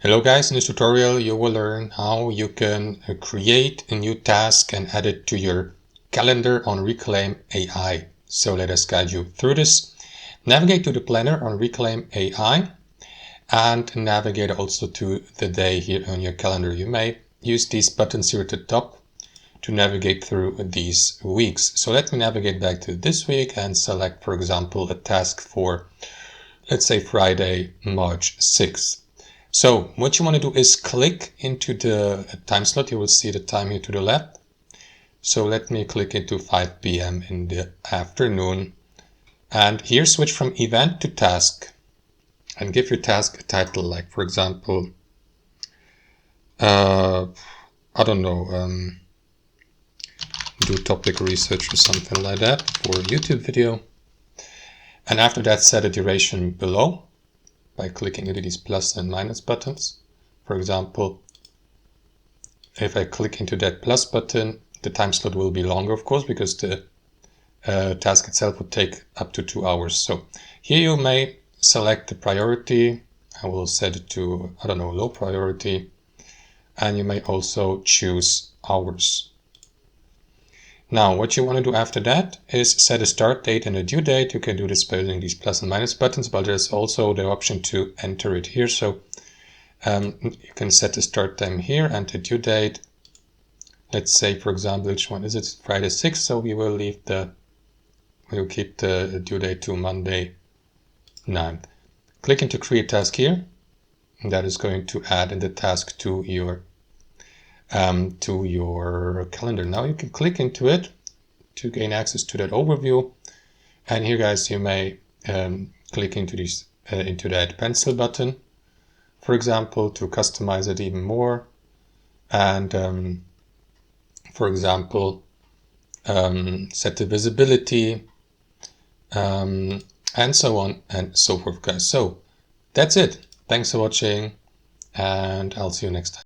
Hello guys, in this tutorial you will learn how you can create a new task and add it to your calendar on Reclaim.ai. So let us guide you through this. Navigate to the planner on Reclaim.ai and navigate also to the day here on your calendar. You may use these buttons here at the top to navigate through these weeks. So let me navigate back to this week and select, for example, a task for, let's say, Friday, March 6th. So what you want to do is click into the time slot. You will see the time here to the left. So let me click into 5 p.m. in the afternoon. And here switch from event to task. And give your task a title, like, for example, I don't know, do topic research or something like that for a YouTube video. And after that, set a duration below by clicking into these plus and minus buttons. For example, if I click into that plus button, the time slot will be longer, of course, because the task itself would take up to 2 hours. So here you may select the priority. I will set it to, I don't know, low priority. And you may also choose hours. Now, what you want to do after that is set a start date and a due date. You can do this by using these plus and minus buttons, but there's also the option to enter it here. So you can set the start time here and the due date. Let's say, for example, which one is it? Friday 6th. So we will we'll keep the due date to Monday 9th. Click into create task here. And that is going to add in the task to your calendar. Now you can click into it to gain access to that overview. And here, guys, you may click into this into that pencil button, for example, to customize it even more. And for example, set the visibility, and so on and so forth, guys. So that's it. Thanks for watching, and I'll see you next time.